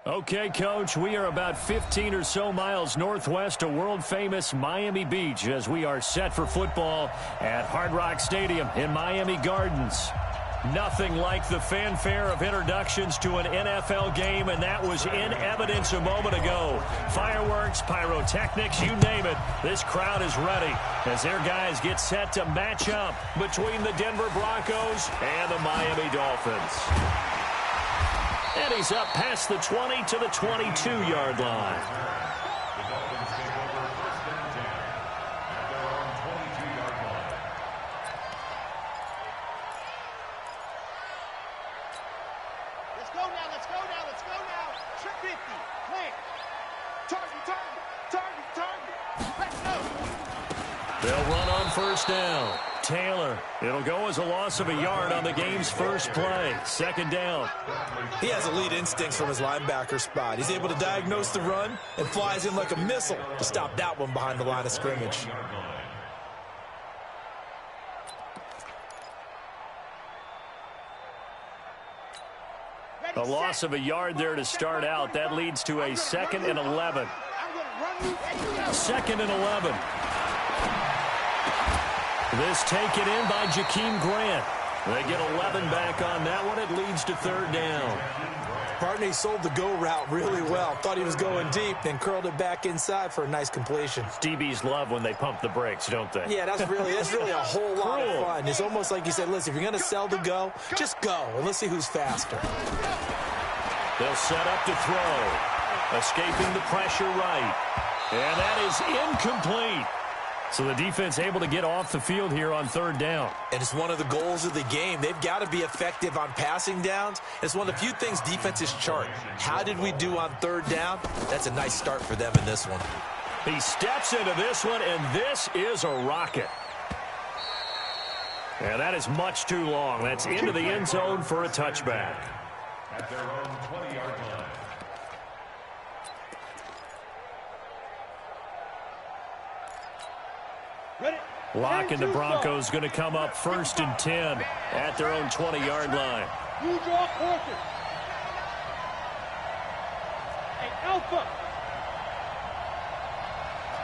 Okay, Coach, we are about 15 or so miles northwest of world-famous Miami Beach as we are set for football at Hard Rock Stadium in Miami Gardens. Nothing like the fanfare of introductions to an NFL game, and that was in evidence a moment ago. Fireworks, pyrotechnics, you name it. This crowd is ready as their guys get set to match up between the Denver Broncos and the Miami Dolphins. And he's up past the 20 to the 22-yard line. Let's go now, let's go now, let's go now. Trick 50, clear. Target. Let's go. They'll run on first down. Taylor. It'll go as a loss of a yard on the game's first play. Second down. He has elite instincts from his linebacker spot. He's able to diagnose the run and flies in like a missile to stop that one behind the line of scrimmage. A loss of a yard there to start out. That leads to a 2nd and 11. 2nd and 11. This taken in by Jakeem Grant. They get 11 back on that one. It leads to 3rd down. Partney sold the go route really well. Thought he was going deep, then curled it back inside for a nice completion. DBs love when they pump the brakes, don't they? Yeah, that's really a whole lot of fun. It's almost like you said, listen, if you're going to sell the go, just go, and let's see who's faster. They'll set up to throw. Escaping the pressure right. And that is incomplete. So the defense able to get off the field here on 3rd down. And it's one of the goals of the game. They've got to be effective on passing downs. It's one of the few things defenses chart. How did we do on 3rd down? That's a nice start for them in this one. He steps into this one, and this is a rocket. And that is much too long. That's into the end zone for a touchback. At their own 20-yard line. Locke and the Broncos going to come up 1st and 10 at their own 20-yard line. You draw quarter. Hey, Alpha.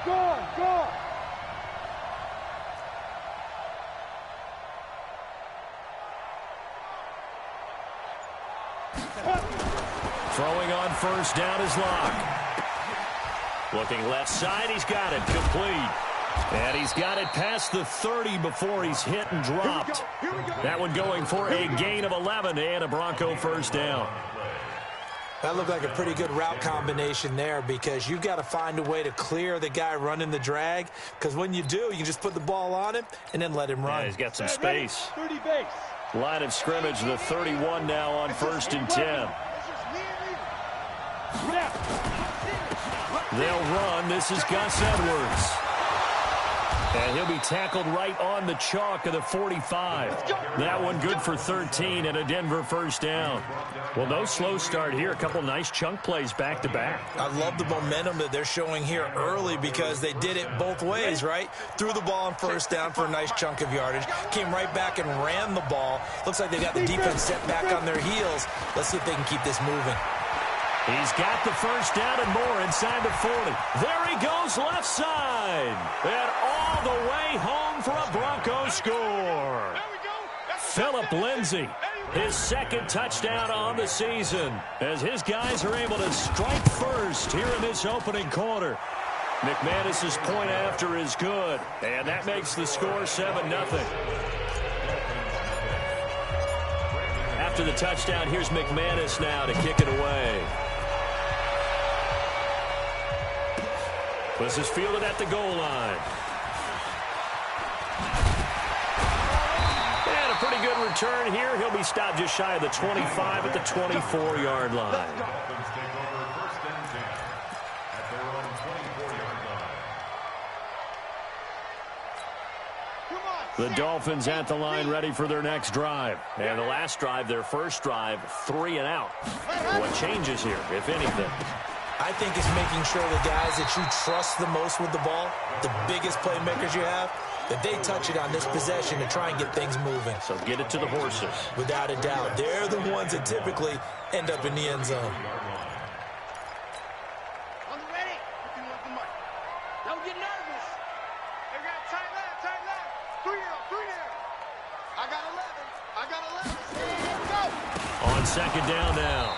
Go. Throwing on 1st down is Locke. Looking left side, he's got it, complete. And he's got it past the 30 before he's hit and dropped. That one going for a gain of 11 and a Bronco 1st down. That looked like a pretty good route combination there because you've got to find a way to clear the guy running the drag, because when you do, you can just put the ball on him and then let him run. Yeah, he's got some space. 30 base. Line of scrimmage, the 31 now on 1st and 10. They'll run. This is Gus Edwards. And he'll be tackled right on the chalk of the 45. That one good for 13 and a Denver 1st down. Well, no slow start here. A couple nice chunk plays back-to-back. I love the momentum that they're showing here early because they did it both ways, right? Threw the ball on 1st down for a nice chunk of yardage. Came right back and ran the ball. Looks like they got the defense set back on their heels. Let's see if they can keep this moving. He's got the 1st down and more inside the 40. There he goes left side. And all the way home for a Bronco score. Phillip Lindsay, his 2nd touchdown on the season, as his guys are able to strike first here in this opening quarter. McManus's point after is good, and that makes the score 7-0. After the touchdown, here's McManus now to kick it away. This is fielded at the goal line. And a pretty good return here. He'll be stopped just shy of the 25 at the 24-yard line. The Dolphins at the line ready for their next drive. And the last drive, their first drive, 3 and out. What changes here, if anything? I think it's making sure the guys that you trust the most with the ball, the biggest playmakers you have, that they touch it on this possession to try and get things moving. So get it to the horses. Without a doubt. They're the ones that typically end up in the end zone. second down now.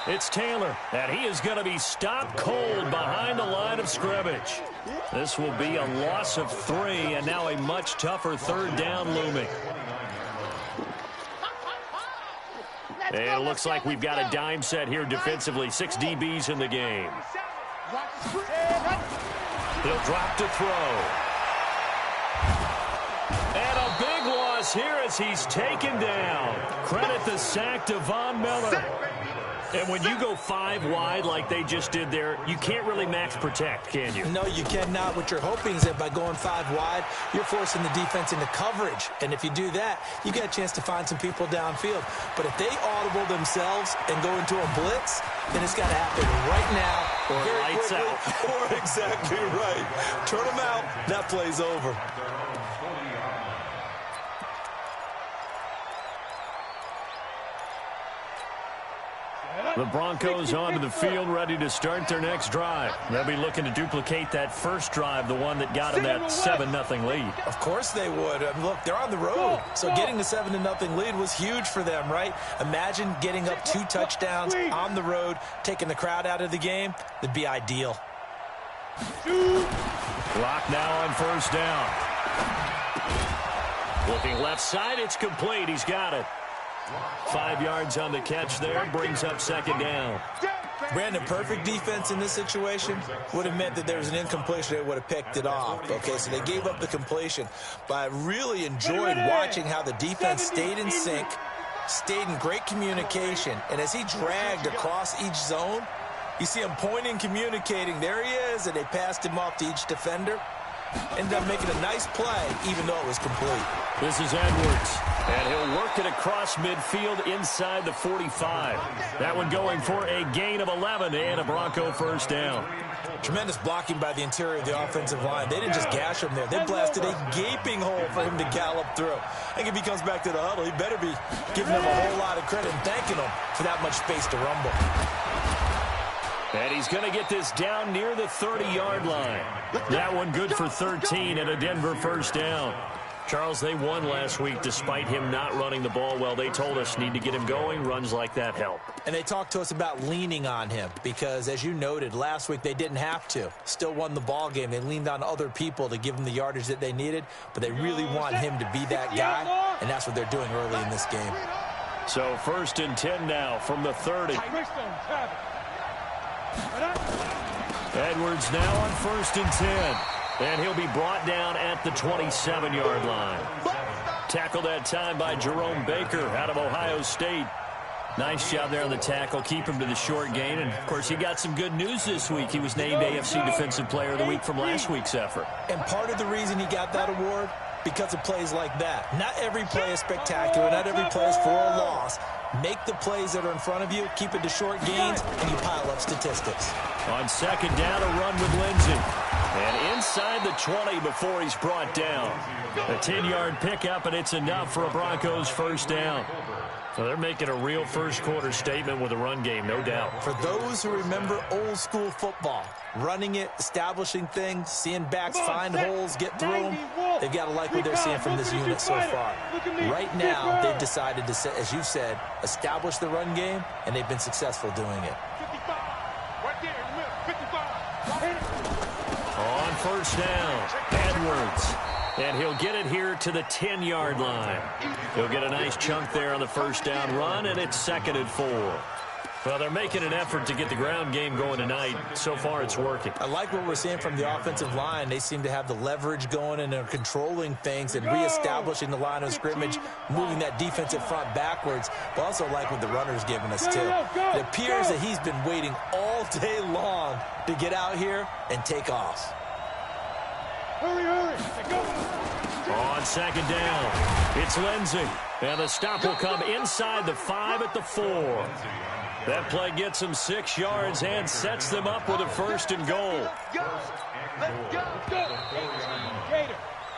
It's Taylor, and he is going to be stopped cold behind the line of scrimmage. This will be a loss of 3, and now a much tougher third down looming. And it looks like we've got a dime set here defensively. 6 DBs in the game. He'll drop to throw. And a big loss here as he's taken down. Credit the sack to Von Miller. And when you go 5 wide like they just did there, you can't really max protect, can you? No, you cannot. What you're hoping is that by going 5 wide, you're forcing the defense into coverage. And if you do that, you get a chance to find some people downfield. But if they audible themselves and go into a blitz, then it's got to happen right now. Or lights out. Or exactly right. Turn them out. That play's over. The Broncos onto the field, ready to start their next drive. They'll be looking to duplicate that first drive, the one that got them that 7-0 lead. Of course they would. Look, they're on the road, so getting the 7-0 lead was huge for them, right? Imagine getting up 2 touchdowns on the road, taking the crowd out of the game. That'd be ideal. Clock now on first down. Looking left side, it's complete. He's got it. 5 yards on the catch there, brings up second down. Brandon, perfect defense in this situation would have meant that there was an incompletion. They would have picked it off. Okay, so they gave up the completion. But I really enjoyed watching how the defense stayed in sync, stayed in great communication. And as he dragged across each zone, you see him pointing, communicating. There he is, and they passed him off to each defender. Ended up making a nice play, even though it was complete. This is Edwards, and he'll work it across midfield inside the 45. That one going for a gain of 11 and a Bronco first down. Tremendous blocking by the interior of the offensive line. They didn't just gash him there. They blasted a gaping hole for him to gallop through. I think if he comes back to the huddle, he better be giving them a whole lot of credit and thanking them for that much space to rumble. And he's going to get this down near the 30-yard line. That one good for 13 and a Denver first down. Charles, they won last week despite him not running the ball well. They told us need to get him going. Runs like that help. And they talked to us about leaning on him because, as you noted, last week they didn't have to. Still won the ball game. They leaned on other people to give them the yardage that they needed, but they really want him to be that guy, and that's what they're doing early in this game. So first and 10 now from the 30. Edwards now on first and 10. And he'll be brought down at the 27-yard line. Tackled that time by Jerome Baker out of Ohio State. Nice job there on the tackle. Keep him to the short gain. And, of course, he got some good news this week. He was named AFC Defensive Player of the Week from last week's effort. And part of the reason he got that award, because of plays like that. Not every play is spectacular. Not every play is for a loss. Make the plays that are in front of you, keep it to short gains, and you pile up statistics. On second down, a run with Lindsey. And inside the 20 before he's brought down. A 10-yard pickup, and it's enough for a Broncos first down. So they're making a real first-quarter statement with a run game, no doubt. For those who remember old-school football, running it, establishing things, seeing backs find holes, get through them, they've got to like what they're seeing from this unit so far. Right now, they've decided to, as you said, establish the run game, and they've been successful doing it. On first down, Edwards. And he'll get it here to the 10-yard line. He'll get a nice chunk there on the first down run, and it's second and 4. Well, they're making an effort to get the ground game going tonight. So far, it's working. I like what we're seeing from the offensive line. They seem to have the leverage going, and they're controlling things and reestablishing the line of scrimmage, moving that defensive front backwards. But also like what the runner's giving us, too. It appears that he's been waiting all day long to get out here and take off. Hurry, hurry. Go. On second down, it's Lindsey. And the stop will come inside the 5 at the 4. That play gets him 6 yards and sets them up with a first and goal.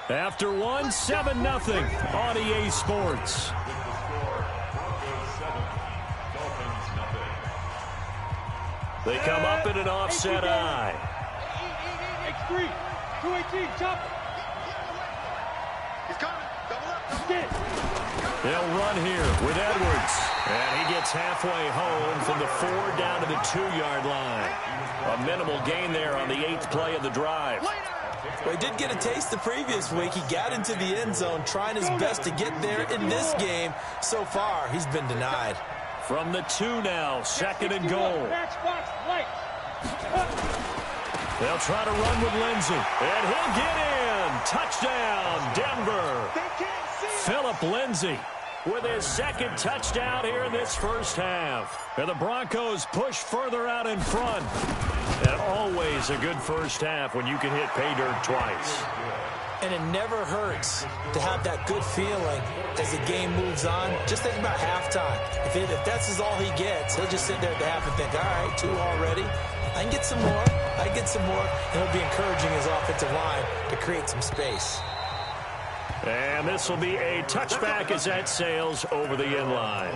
After one, 7-0 on EA Sports. They come up in an offset eye. X3, 218, chop. He's coming. Double up. They'll run here with Edwards. And he gets halfway home from the 4 down to the 2-yard line. A minimal gain there on the 8th play of the drive. Well, he did get a taste the previous week. He got into the end zone trying his best to get there in this game. So far, he's been denied. From the 2 now, 2nd and goal. They'll try to run with Lindsey. And he'll get in. Touchdown, Denver. Philip Lindsey with his 2nd touchdown here in this first half. And the Broncos push further out in front. And always a good first half when you can hit pay dirt twice. And it never hurts to have that good feeling as the game moves on. Just think about halftime. If that's all he gets, he'll just sit there at the half and think, all right, 2 already. I can get some more. I can get some more. And he'll be encouraging his offensive line to create some space. And this will be a touchback as that sails over the end line.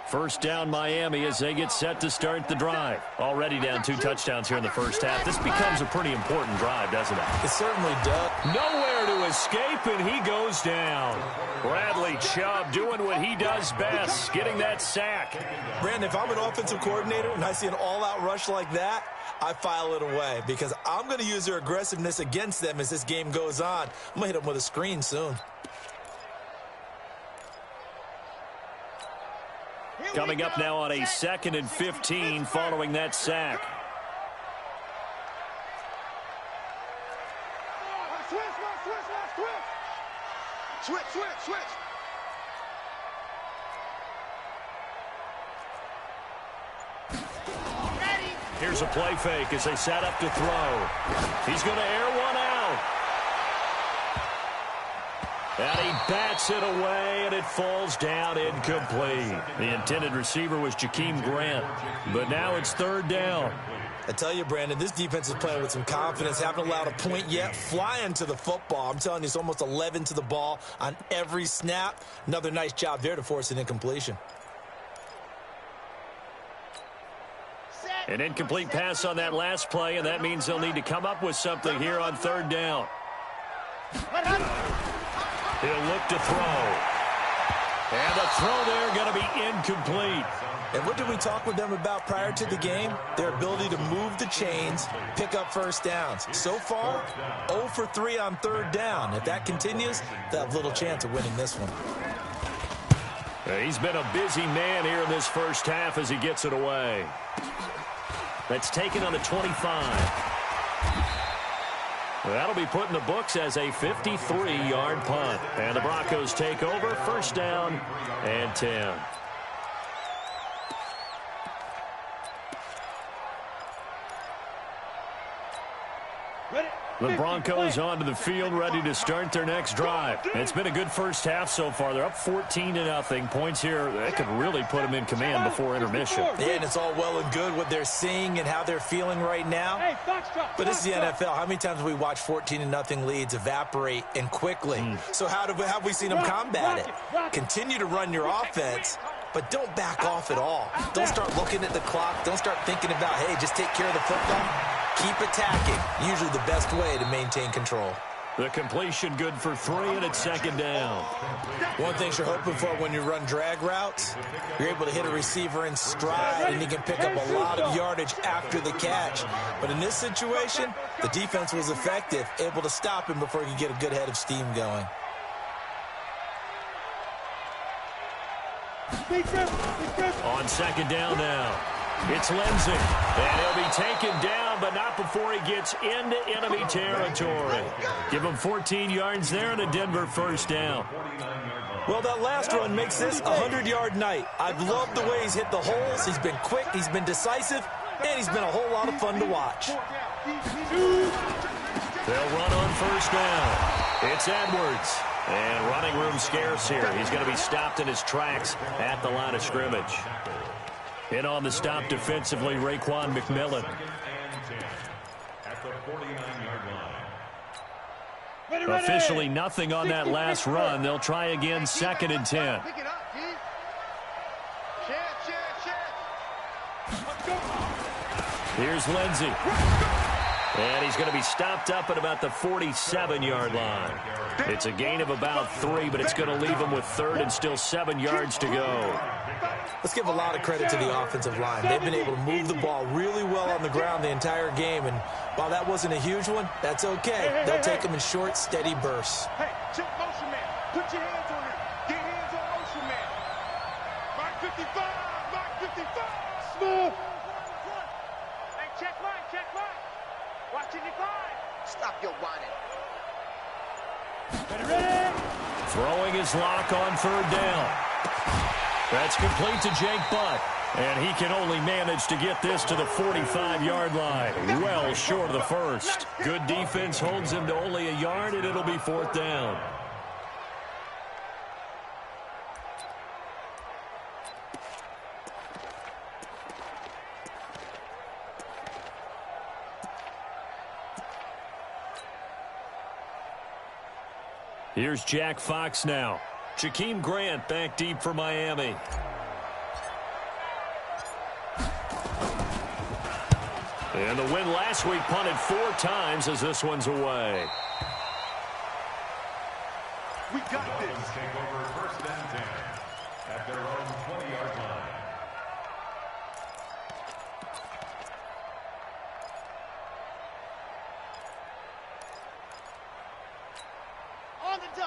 First down Miami as they get set to start the drive. Already down 2 touchdowns here in the first half. This becomes a pretty important drive, doesn't it? It certainly does. Nowhere to escape, and he goes down. Bradley Chubb doing what he does best, getting that sack. Brandon, if I'm an offensive coordinator and I see an all-out rush like that, I file it away because I'm going to use their aggressiveness against them as this game goes on. I'm going to hit them with a screen soon. Coming up now on a 2nd and 15 following that sack. Switch. Here's a play fake as they set up to throw. He's going to air one out. And he bats it away, and it falls down incomplete. The intended receiver was Jakeem Grant, but now it's 3rd down. I tell you, Brandon, this defense is playing with some confidence. Haven't allowed a point yet. Flying to the football. I'm telling you, it's almost 11 to the ball on every snap. Another nice job there to force an incompletion. An incomplete pass on that last play, and that means they'll need to come up with something here on 3rd down. He'll look to throw. And the throw there going to be incomplete. And what did we talk with them about prior to the game? Their ability to move the chains, pick up first downs. So far, 0 for 3 on 3rd down. If that continues, they'll have little chance of winning this one. He's been a busy man here in this first half as he gets it away. That's taken on the 25. That'll be put in the books as a 53-yard punt. And the Broncos take over, 1st down and 10. The Broncos onto the field, ready to start their next drive. It's been a good first half so far. They're up 14-0. Points here, that could really put them in command before intermission. Yeah, and it's all well and good what they're seeing and how they're feeling right now. But this is the NFL. How many times have we watched 14-0 leads evaporate and quickly? So how have we seen them combat it? Continue to run your offense, but don't back off at all. Don't start looking at the clock. Don't start thinking about, hey, just take care of the football. Keep attacking. Usually the best way to maintain control. The completion good for 3, and it's 2nd down. One thing you're hoping for when you run drag routes, you're able to hit a receiver in stride, and he can pick up a lot of yardage after the catch. But in this situation, the defense was effective, able to stop him before he could get a good head of steam going. On 2nd down now, it's Lindsey. And he'll be taken down, but not before he gets into enemy territory. Give him 14 yards there and a Denver 1st down. Well, that last run makes this a 100-yard night. I've loved the way he's hit the holes. He's been quick, he's been decisive, and he's been a whole lot of fun to watch. They'll run on 1st down. It's Edwards. And running room scarce here. He's going to be stopped in his tracks at the line of scrimmage. In on the stop defensively, Raekwon McMillan. Officially nothing on that last run. They'll try again, 2nd and 10. Here's Lindsey. And he's going to be stopped up at about the 47-yard line. It's a gain of about 3, but it's going to leave him with third and still 7 yards to go. Let's give a lot of credit to the offensive line. They've been able to move the ball really well on the ground the entire game, and while that wasn't a huge one, that's okay. They'll take them in short, steady bursts. Hey, check motion man. Put your hands on him. Get hands on motion man. Mark 55. Mark 55. Smooth. Hey, check line. Check line. Watching your line. Stop your whining. Ready? Throwing his lock on third down. That's complete to Jake Butt. And he can only manage to get this to the 45-yard line. Well short of the first. Good defense holds him to only a yard, and it'll be fourth down. Here's Jack Fox now. Jakeem Grant back deep for Miami. And the win last week punted 4 times as this one's away. We got this. Take over first and 10 at their own 20-yard line.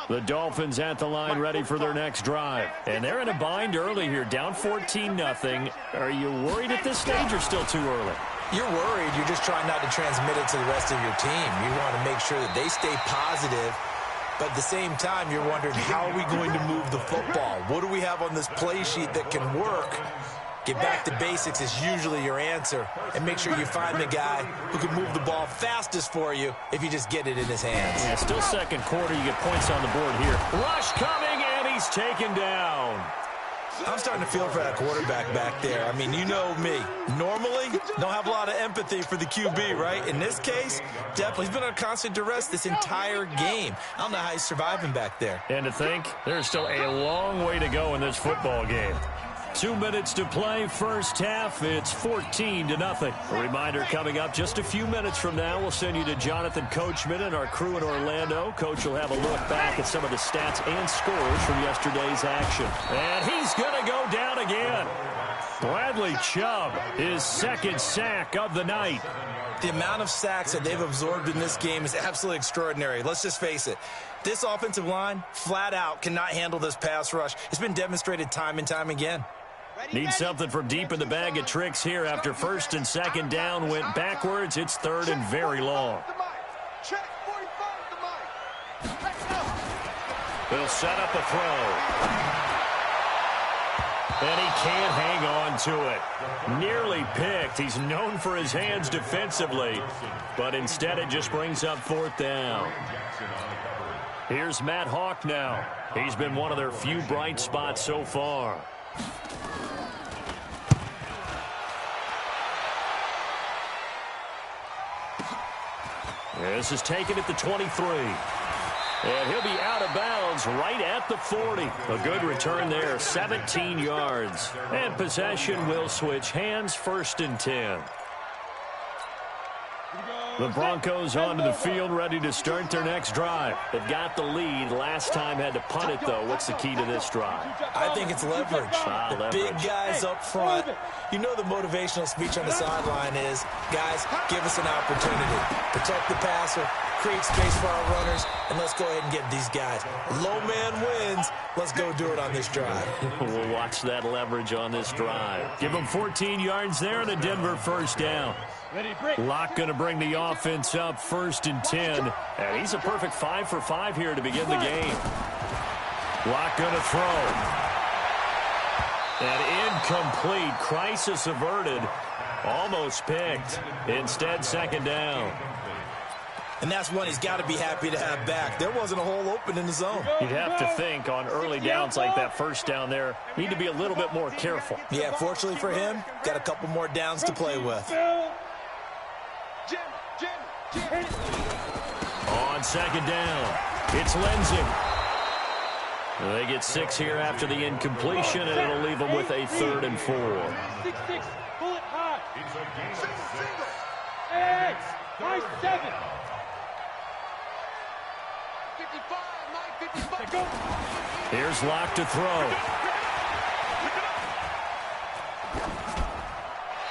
The Dolphins at the line ready for their next drive. And they're in a bind early here, down 14-0. Are you worried at this stage or still too early? You're worried. You're just trying not to transmit it to the rest of your team. You want to make sure that they stay positive. But at the same time, you're wondering, how are we going to move the football? What do we have on this play sheet that can work? Get back to basics is usually your answer. And make sure you find the guy who can move the ball fastest for you if you just get it in his hands. Yeah, still second quarter. You get points on the board here. Rush coming, and he's taken down. I'm starting to feel for that quarterback back there. I mean, you know me. Normally, don't have a lot of empathy for the QB, right? In this case, definitely. He's been on constant duress this entire game. I don't know how he's surviving back there. And to think, there's still a long way to go in this football game. 2 minutes to play, first half. It's 14-0. A reminder coming up just a few minutes from now. We'll send you to Jonathan Coachman and our crew in Orlando. Coach will have a look back at some of the stats and scores from yesterday's action. And he's going to go down again. Bradley Chubb, his second sack of the night. The amount of sacks that they've absorbed in this game is absolutely extraordinary. Let's just face it. This offensive line, flat out, cannot handle this pass rush. It's been demonstrated time and time again. Need something from deep in the bag of tricks here after first and second down went backwards. It's third and very long. They'll set up a throw. And he can't hang on to it. Nearly picked. He's known for his hands defensively, but instead it just brings up fourth down. Here's Matt Hawk now. He's been one of their few bright spots so far. This is taken at the 23. And he'll be out of bounds right at the 40. A good return there, 17 yards. And possession will switch hands, first and 10. The Broncos onto the field, ready to start their next drive. They've got the lead. Last time had to punt it, though. What's the key to this drive? I think it's leverage. The big guys up front. You know the motivational speech on the sideline is, guys, give us an opportunity. Protect the passer, create space for our runners, and let's go ahead and get these guys. Low man wins. Let's go do it on this drive. We'll watch that leverage on this drive. Give them 14 yards there and a Denver first down. Locke going to bring the offense up, first and 10. And he's a perfect 5 for 5 here to begin the game. Locke going to throw. And incomplete. Crisis averted. Almost picked. Instead, second down. And that's one he's got to be happy to have back. There wasn't a hole open in the zone. You'd have to think on early downs like that first down there, need to be a little bit more careful. Yeah, fortunately for him, got a couple more downs to play with. On second down, it's Lindsey. They get 6 here after the incompletion, and it'll leave them with a 3rd and 4. 6-6, pull it high. Nice 7. 55, Mike, 55. Here's Locke to throw.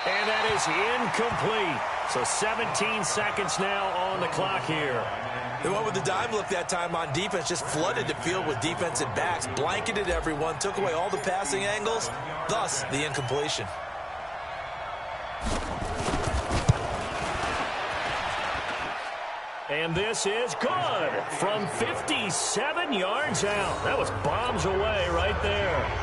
And that is incomplete. So 17 seconds now on the clock here. They went with the dime look that time on defense, just flooded the field with defensive backs, blanketed everyone, took away all the passing angles, thus the incompletion. And this is good from 57 yards out. That was bombs away right there.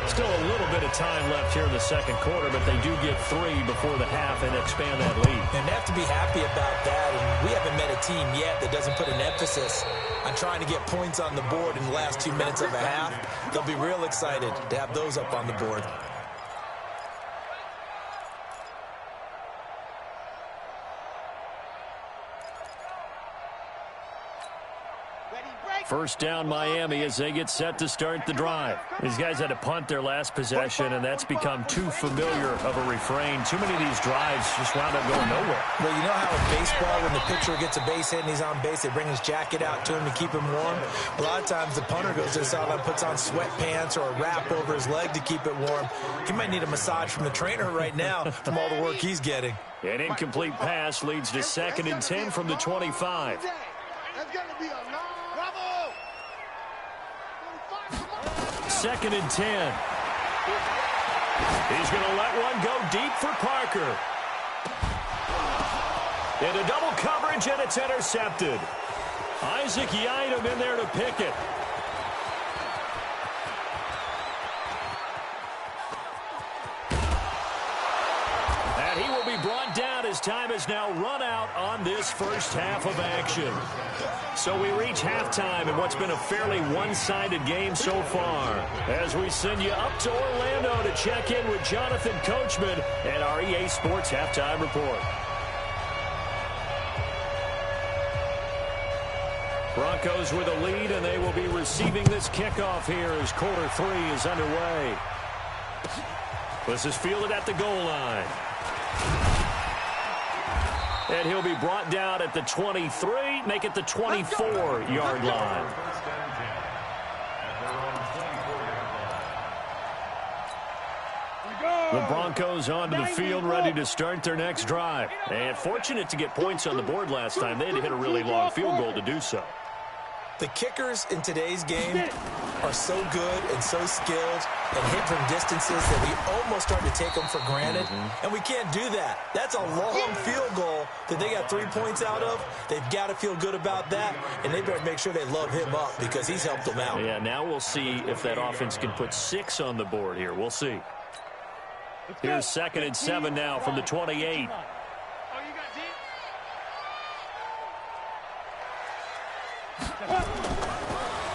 Still a little bit of time left here in the second quarter, but they do get 3 before the half and expand that lead. And they have to be happy about that. And we haven't met a team yet that doesn't put an emphasis on trying to get points on the board in the last 2 minutes of a half. They'll be real excited to have those up on the board. First down Miami as they get set to start the drive. These guys had to punt their last possession, and that's become too familiar of a refrain. Too many of these drives just wound up going nowhere. Well, you know how in baseball, when the pitcher gets a base hit and he's on base, they bring his jacket out to him to keep him warm? A lot of times the punter goes to the sideline, puts on sweatpants or a wrap over his leg to keep it warm. He might need a massage from the trainer right now from all the work he's getting. An incomplete pass leads to 2nd and 10 from the 25. That's going to be a long... Bravo! 2nd and 10. He's going to let one go deep for Parker. Into double coverage, and it's intercepted. Isaac Yiadom in there to pick it. And he will be brought down as time has now run out on this first half of action. So we reach halftime in what's been a fairly one-sided game so far. As we send you up to Orlando to check in with Jonathan Coachman and our EA Sports Halftime Report. Broncos with a lead, and they will be receiving this kickoff here as quarter 3 is underway. This is fielded at the goal line. And he'll be brought down at the 23, make it the 24-yard line. The Broncos onto the field, ready to start their next drive. And fortunate to get points on the board last time. They had to hit a really long field goal to do so. The kickers in today's game are so good and so skilled and hit from distances that we almost start to take them for granted. And we can't do that. That's a long field goal that they got 3 points out of. They've got to feel good about that, and they better make sure they love him up because he's helped them out. Yeah, now we'll see if that offense can put 6 on the board here. We'll see. Here's 2nd and 7 now from the 28.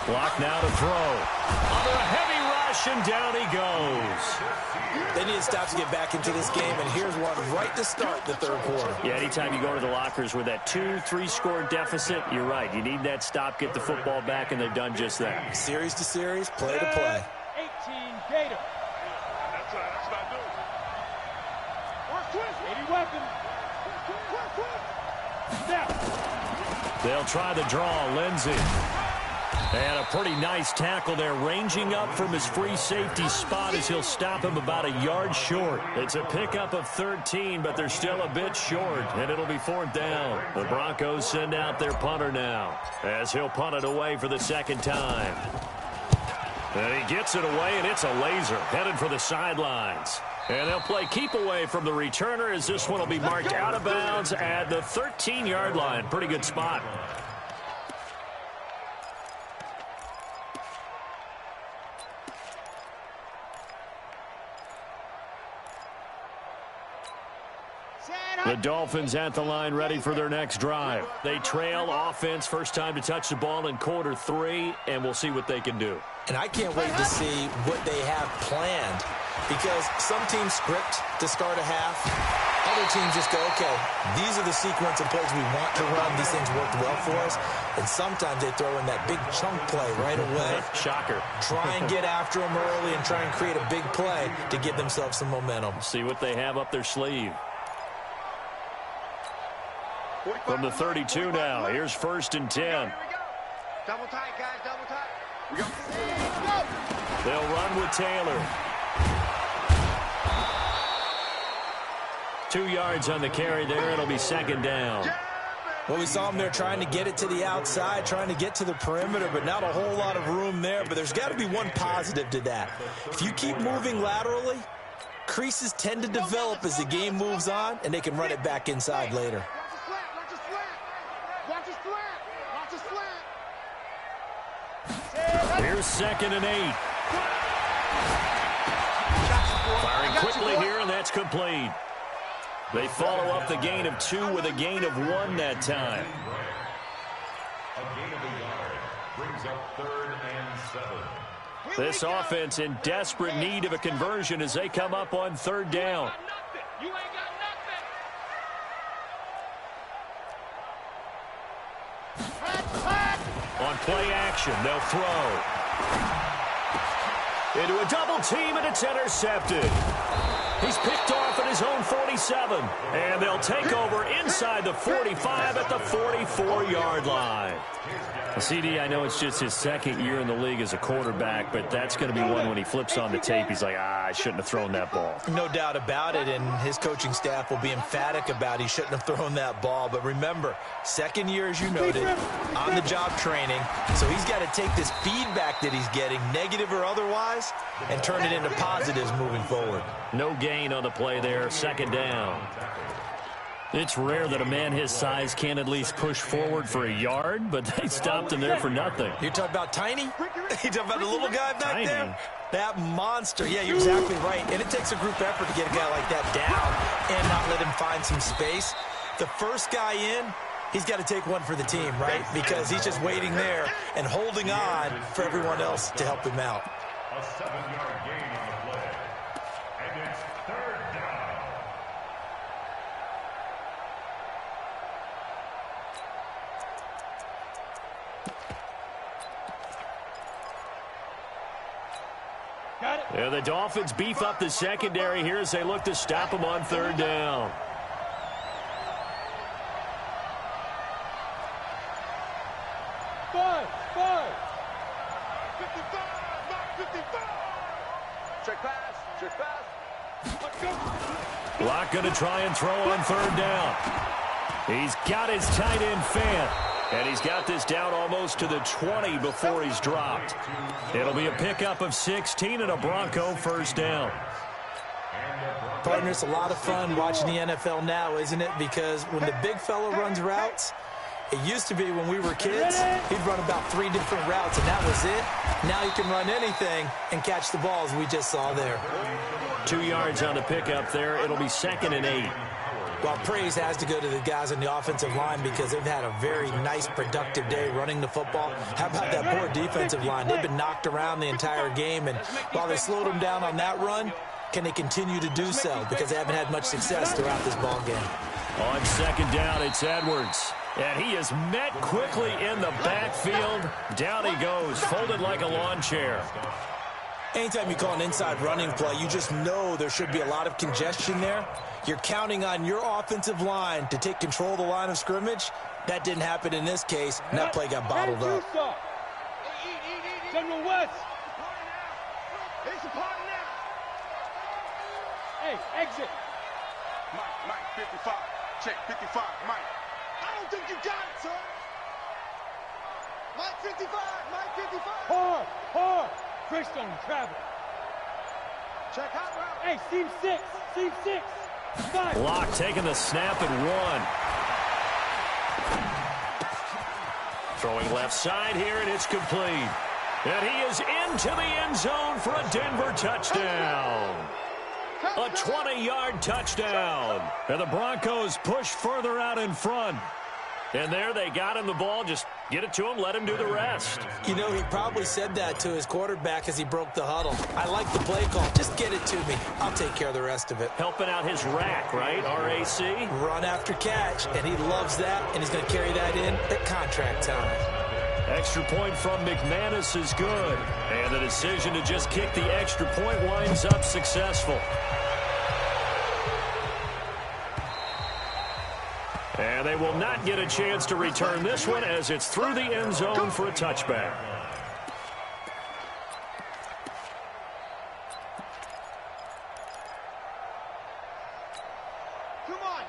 Block now to throw. Under a heavy rush, and down he goes. They need to stop to get back into this game, and here's one right to start the third quarter. Yeah, anytime you go to the lockers with that 2-3 score deficit, you're right. You need that stop, get the football back, and they've done just that. Series to series, play to play. 18 Gator. That's what I do. Work twist. 80 weapons. Step. They'll try the draw. Lindsey. And a pretty nice tackle there, ranging up from his free safety spot as he'll stop him about a yard short. It's a pickup of 13, but they're still a bit short, and it'll be 4th down. The Broncos send out their punter now as he'll punt it away for the second time. And he gets it away, and it's a laser headed for the sidelines. And they'll play keep away from the returner as this one will be marked out of bounds at the 13-yard line. Pretty good spot. The Dolphins at the line ready for their next drive. They trail offense, first time to touch the ball in quarter 3, and we'll see what they can do. And I can't wait to see what they have planned because some teams script to start a half. Other teams just go, okay, these are the sequence of plays we want to run. These things worked well for us. And sometimes they throw in that big chunk play right away. Shocker. Try and get after them early and try and create a big play to give themselves some momentum. See what they have up their sleeve. From the 32 now, here's 1st and 10. Here we go. Double tight, guys, double tight. We go. They'll run with Taylor. 2 yards on the carry there. It'll be 2nd down. Well, we saw him there trying to get it to the outside, trying to get to the perimeter, but not a whole lot of room there. But there's got to be one positive to that. If you keep moving laterally, creases tend to develop as the game moves on, and they can run it back inside later. Watch a slant, watch a slant. Watch a slant, watch a slant. Here's 2nd and 8. Firing quickly here, and that's complete. They follow up the gain of 2 with a gain of 1 that time. A gain of a yard brings up 3rd and 7. This offense in desperate need of a conversion as they come up on 3rd down. You ain't got nothing. On play action, they'll throw. Into a double team, and it's intercepted. He's picked off at his own 47. And they'll take over inside the 45 at the 44-yard line. CD, I know it's just his 2nd year in the league as a quarterback, but that's going to be one when he flips on the tape. He's like, I shouldn't have thrown that ball. No doubt about it, and his coaching staff will be emphatic about he shouldn't have thrown that ball. But remember, 2nd year, as you noted, on-the-job training. So he's got to take this feedback that he's getting, negative or otherwise, and turn it into positives moving forward. No gain on the play there, 2nd down. It's rare that a man his size can at least push forward for a yard, but they stopped him there for nothing. You're talking about Tiny? You're talking about the little guy back Tiny. there? That monster. Yeah, you're exactly right. And it takes a group effort to get a guy like that down and not let him find some space. The first guy in, he's got to take one for the team, right? Because he's just waiting there and holding on for everyone else to help him out. A 7-yard gain on the play. And it's 3rd down. And the Dolphins beef up the secondary here as they look to stop him on 3rd down. Five. 55, Mark 55. Check pass. Let's go. Locke going to try and throw on 3rd down. He's got his tight end Fant. And he's got this down almost to the 20 before he's dropped. It'll be a pickup of 16 and a Bronco 1st down. Partner, it's a lot of fun watching the NFL now, isn't it? Because when the big fella runs routes, it used to be when we were kids, he'd run about 3 different routes, and that was it. Now he can run anything and catch the balls we just saw there. 2 yards on the pickup there. It'll be 2nd and 8. Well, praise has to go to the guys on the offensive line because they've had a very nice, productive day running the football. How about that poor defensive line? They've been knocked around the entire game, and while they slowed them down on that run, can they continue to do so? Because they haven't had much success throughout this ball game. On 2nd down, it's Edwards. And he is met quickly in the backfield. Down he goes, folded like a lawn chair. Anytime you call an inside running play, you just know there should be a lot of congestion there. You're counting on your offensive line to take control of the line of scrimmage. That didn't happen in this case, and that play got bottled up. General West. It's a party now. Hey, exit. Mike, 55. Check, 55, Mike. I don't think you got it, son. Mike 55, Mike 55. Hard. Chris on travel. Check out route. Hey, seam 6. 5. Locke taking the snap and 1. Throwing left side here, and it's complete. And he is into the end zone for a Denver touchdown. A 20-yard touchdown. And the Broncos push further out in front. And there they got him the ball. Just get it to him, let him do the rest. You know, he probably said that to his quarterback as he broke the huddle. I like the play call. Just get it to me. I'll take care of the rest of it. Helping out his rack, right? RAC. Run after catch, and he loves that, and he's going to carry that in at contract time. Extra point from McManus is good. And the decision to just kick the extra point winds up successful. And And they will not get a chance to return this one as it's through the end zone for a touchback.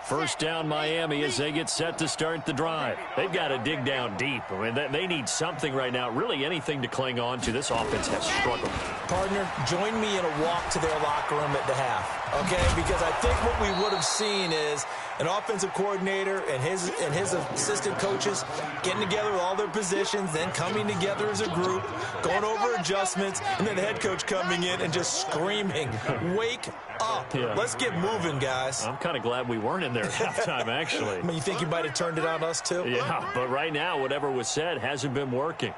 First down Miami as they get set to start the drive. They've got to dig down deep. I mean, they need something right now, really anything to cling on to. This offense has struggled. Partner, join me in a walk to their locker room at the half, okay? Because I think what we would have seen is an offensive coordinator and his assistant coaches getting together with all their positions, then coming together as a group, going over adjustments, and then the head coach coming in and just screaming, wake up. Yeah. Let's get moving, guys. I'm kind of glad we weren't in there at halftime, actually. I mean, you think you might have turned it on us, too? Yeah, but right now, whatever was said hasn't been working.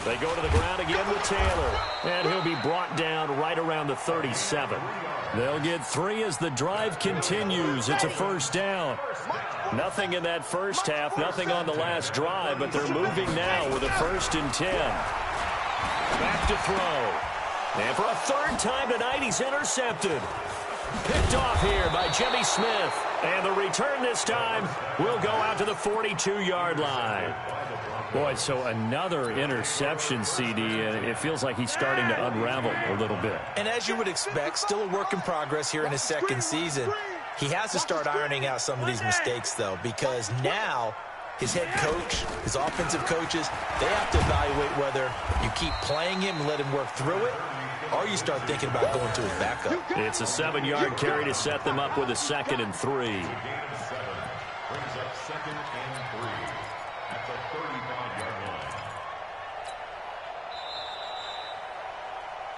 They go to the ground again with Taylor, and he'll be brought down right around the 37. They'll get 3 as the drive continues. It's a first down. Nothing in that first half, nothing on the last drive, but they're moving now with a 1st and 10. Back to throw. And for a 3rd time tonight, he's intercepted. Picked off here by Jimmy Smith. And the return this time will go out to the 42-yard line. Boy, so another interception, CD, and it feels like he's starting to unravel a little bit. And as you would expect, still a work in progress here in his 2nd season. He has to start ironing out some of these mistakes, though, because now his head coach, his offensive coaches, they have to evaluate whether you keep playing him and let him work through it, or you start thinking about going to his backup. It's a 7-yard carry to set them up with a 2nd and 3. Brings up 2nd and 3 at the 35-yard line.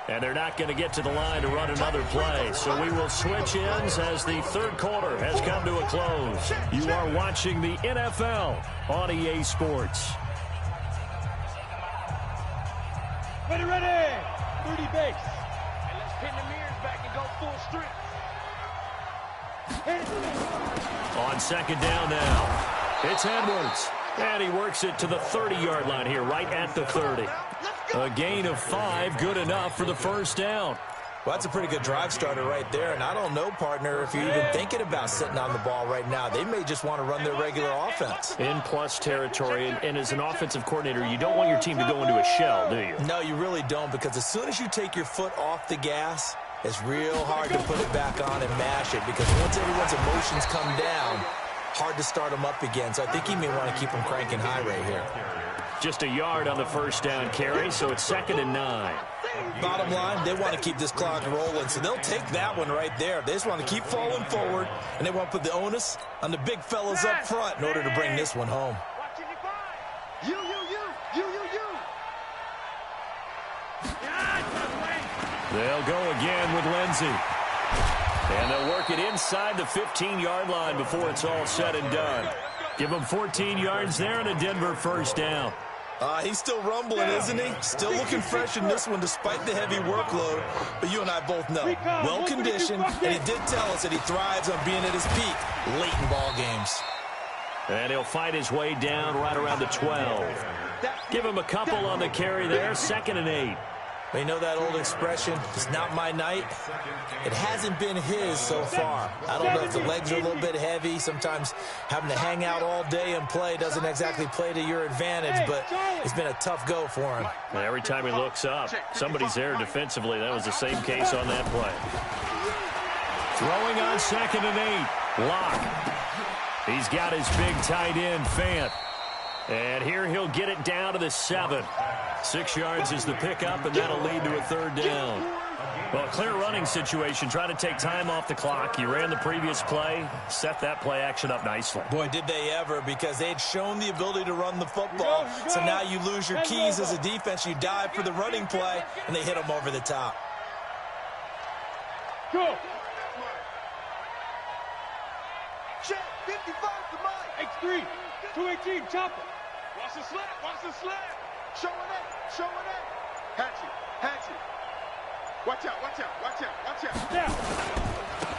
And they're not going to get to the line to run another play. So we will switch ends as the 3rd quarter has come to a close. You are watching the NFL on EA Sports. Ready. 30 base. And let's pin the mirrors back and go full strength. On 2nd down now, it's Edwards. And he works it to the 30-yard line here, right at the 30. A gain of 5, good enough for the 1st down. Well, that's a pretty good drive starter right there, and I don't know, partner, if you're even thinking about sitting on the ball right now. They may just want to run their regular offense. In plus territory, and as an offensive coordinator, you don't want your team to go into a shell, do you? No, you really don't, because as soon as you take your foot off the gas, it's real hard to put it back on and mash it, because once everyone's emotions come down, hard to start them up again. So I think you may want to keep them cranking high right here. Just a yard on the 1st down carry, so it's 2nd and 9. Bottom line, they want to keep this clock rolling, so they'll take that one right there. They just want to keep falling forward, and they want to put the onus on the big fellas up front in order to bring this one home. You. They'll go again with Lindsey. And they'll work it inside the 15-yard line before it's all said and done. Give them 14 yards there and a Denver 1st down. He's still rumbling, isn't he? Still looking fresh in this one despite the heavy workload. But you and I both know, well-conditioned, and he did tell us that he thrives on being at his peak late in ball games. And he'll fight his way down right around the 12. Give him a couple on the carry there, 2nd and 8. But you know that old expression, it's not my night? It hasn't been his so far. I don't know if the legs are a little bit heavy. Sometimes having to hang out all day and play doesn't exactly play to your advantage, but it's been a tough go for him. And every time he looks up, somebody's there defensively. That was the same case on that play. Throwing on 2nd and 8. Lock. He's got his big tight end, Fant. And here he'll get it down to the 7. 6 yards is the pickup, and that'll lead to a 3rd down. Well, clear running situation, trying to take time off the clock. You ran the previous play, set that play action up nicely. Boy, did they ever, because they had shown the ability to run the football. So now you lose your keys as a defense. You dive for the running play, and they hit them over the top. Go. Check, 55 to Mike. X3, 218, chopper. Watch the slap. Showing it. Hatchet. Watch out. Yeah.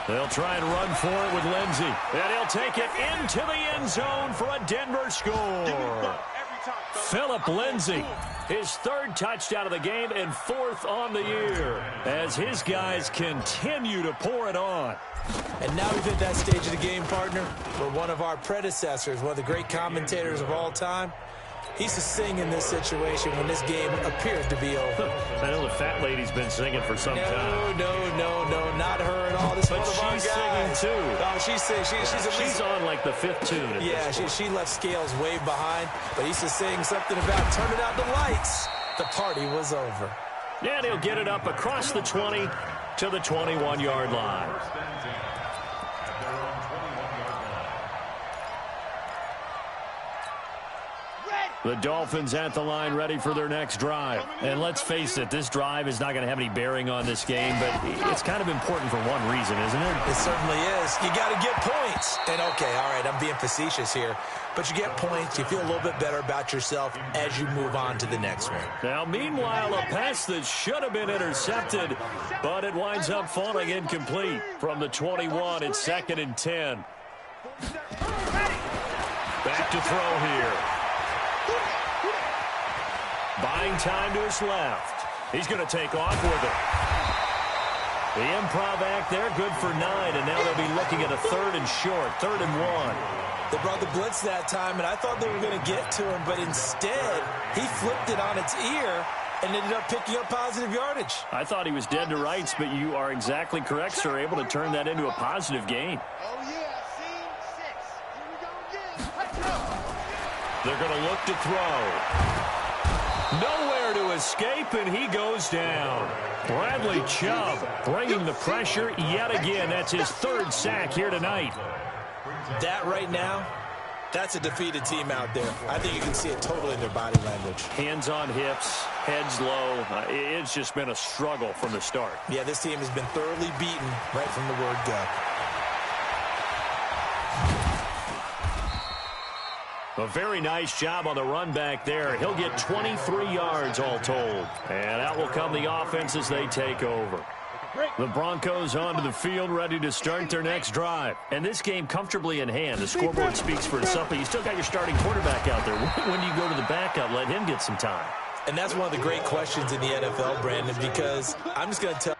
They'll try and run for it with Lindsey. And he'll take it into the end zone for a Denver score. Philip Lindsey His third touchdown of the game and fourth on the year as his guys continue to pour it on. And now we've hit that stage of the game, partner, where one of our predecessors, one of the great commentators of all time, he used to sing in this situation when this game appeared to be over. I know the fat lady's been singing for some time. No, not her at all. This but she's singing too. Oh, she's on like the fifth tune. Yeah, she left Scales way behind, but he used to sing something about turning out the lights. The party was over. And he'll get it up across the 20 to the 21-yard line. The Dolphins at the line ready for their next drive. And let's face it, this drive is not going to have any bearing on this game, but it's kind of important for one reason, isn't it? It certainly is. You got to get points. And, okay, all right, I'm being facetious here, but you get points, you feel a little bit better about yourself as you move on to the next one. Now, meanwhile, a pass that should have been intercepted, but it winds up falling incomplete from the 21. It's 2nd and 10. Back to throw here. Buying time to his left. He's going to take off with it. The improv act there, good for 9, and now they'll be looking at a 3rd and short, 3rd and 1. They brought the blitz that time, and I thought they were going to get to him, but instead, he flipped it on its ear and ended up picking up positive yardage. I thought he was dead to rights, but you are exactly correct, sir, able to turn that into a positive gain. Oh, yeah, scene 6. Here we go again. Let's go. They're going to look to throw. Nowhere to escape, and he goes down. Bradley Chubb bringing the pressure yet again. That's his 3rd sack here tonight. That right now, that's a defeated team out there. I think you can see it totally in their body language. Hands on hips, heads low. It's just been a struggle from the start. Yeah, this team has been thoroughly beaten right from the word go. A very nice job on the run back there. He'll get 23 yards all told. And out will come the offense as they take over. The Broncos onto the field, ready to start their next drive. And this game comfortably in hand. The scoreboard speaks for itself, but you still got your starting quarterback out there. When do you go to the backup? Let him get some time. And that's one of the great questions in the NFL, Brandon, because I'm just going to tell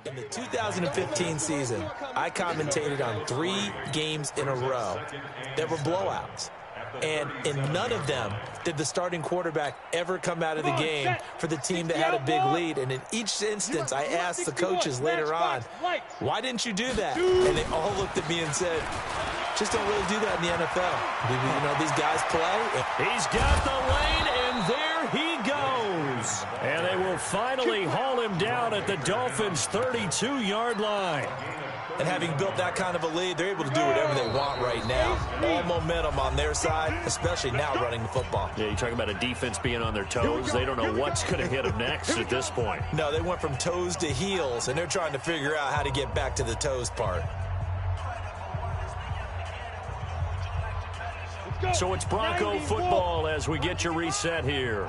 in the 2015 season, I commentated on 3 games in a row that were blowouts. And in none of them did the starting quarterback ever come out of the game for the team that had a big lead. And in each instance, I asked the coaches later on, why didn't you do that? And they all looked at me and said, just don't really do that in the NFL. You know, these guys play. He's got the lane, and there he goes. And they will finally haul him down at the Dolphins' 32-yard line. And having built that kind of a lead, they're able to do whatever they want right now. All momentum on their side, especially now running the football. Yeah, you talk about a defense being on their toes. They don't know what's going to hit them next at this point. No, they went from toes to heels, and they're trying to figure out how to get back to the toes part. So it's Bronco football as we get you reset here.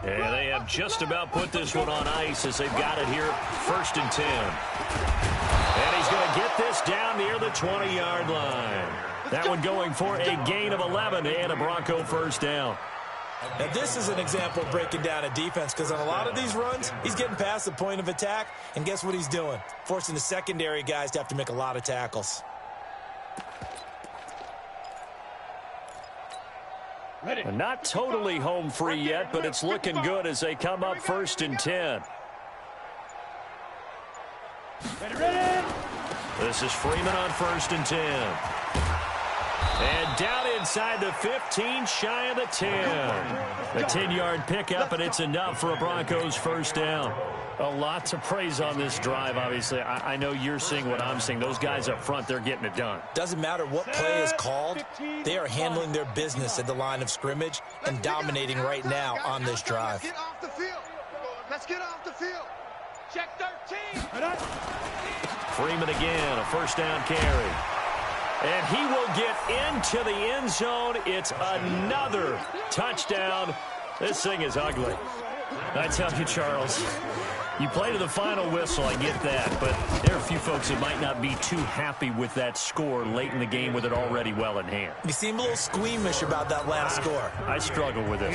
And they have just about put this one on ice as they've got it here, 1st and 10. And he's going to get this down near the 20-yard line. That one going for a gain of 11 and a Bronco first down. Now, this is an example of breaking down a defense because on a lot of these runs, he's getting past the point of attack, and guess what he's doing? Forcing the secondary guys to have to make a lot of tackles. And not totally home free yet, but it's looking good as they come up 1st and 10. This is Freeman on 1st and 10. And down inside the 15, shy of the 10. The 10-yard pickup, and it's enough for a Broncos first down. A lot to praise on this drive, obviously. I know you're seeing what I'm seeing. Those guys up front, they're getting it done. Doesn't matter what play is called. They are handling their business at the line of scrimmage and dominating right now on this drive. Let's get off the field. Let's get off the field. Check 13. Freeman again, a first down carry. And he will get into the end zone. It's another touchdown. This thing is ugly. I tell you, Charles, you play to the final whistle, I get that, but there are a few folks that might not be too happy with that score late in the game with it already well in hand. You seem a little squeamish about that last score. I struggle with it.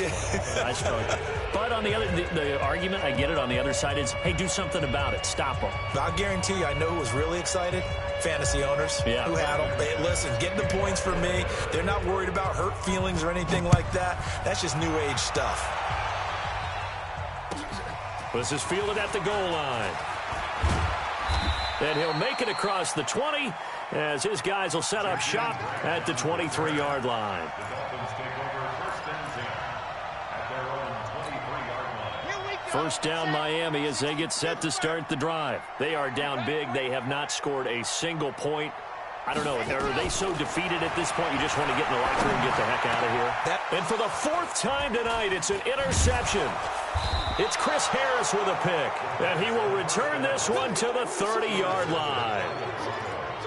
I struggle. But on the other, the argument, I get it, on the other side is, hey, do something about it. Stop them. I'll guarantee you, I know who was really excited. Fantasy owners who had them. Hey, listen, get the points for me. They're not worried about hurt feelings or anything like that. That's just new age stuff. This is fielded at the goal line. And he'll make it across the 20 as his guys will set up shop at the 23-yard line. The Dolphins take over first and 10 at their own 23-yard line. First down Miami as they get set to start the drive. They are down big. They have not scored a single point. I don't know. Are they so defeated at this point you just want to get in the locker room and get the heck out of here? And for the fourth time tonight, it's an interception. It's Chris Harris with a pick, and he will return this one to the 30-yard line.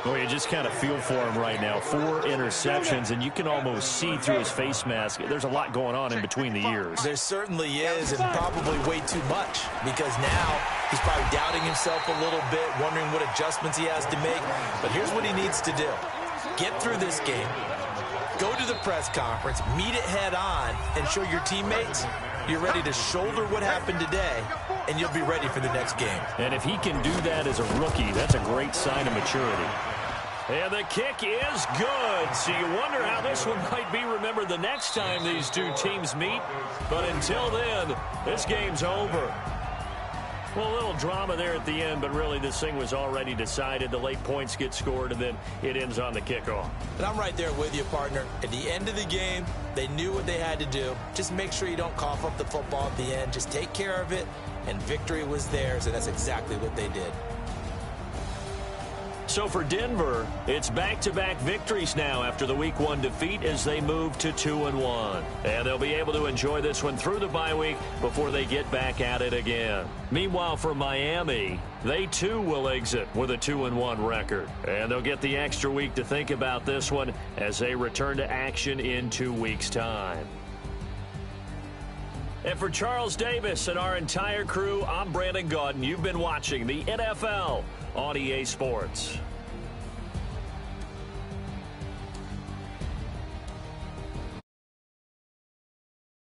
Well, you just kind of feel for him right now. 4 interceptions, and you can almost see through his face mask. There's a lot going on in between the ears. There certainly is, and probably way too much, because now he's probably doubting himself a little bit, wondering what adjustments he has to make. But here's what he needs to do. Get through this game. Go to the press conference, meet it head on, and show your teammates you're ready to shoulder what happened today, and you'll be ready for the next game. And if he can do that as a rookie, that's a great sign of maturity. And the kick is good. So you wonder how this one might be remembered the next time these two teams meet. But until then, this game's over. Well, a little drama there at the end, but really this thing was already decided. The late points get scored, and then it ends on the kickoff. And I'm right there with you, partner. At the end of the game, they knew what they had to do. Just make sure you don't cough up the football at the end. Just take care of it, and victory was theirs, and that's exactly what they did. So for Denver, it's back-to-back victories now after the Week 1 defeat as they move to 2-1. And they'll be able to enjoy this one through the bye week before they get back at it again. Meanwhile, for Miami, they too will exit with a 2-1 record. And they'll get the extra week to think about this one as they return to action in 2 weeks' time. And for Charles Davis and our entire crew, I'm Brandon Gaudin. You've been watching the NFL on EA Sports.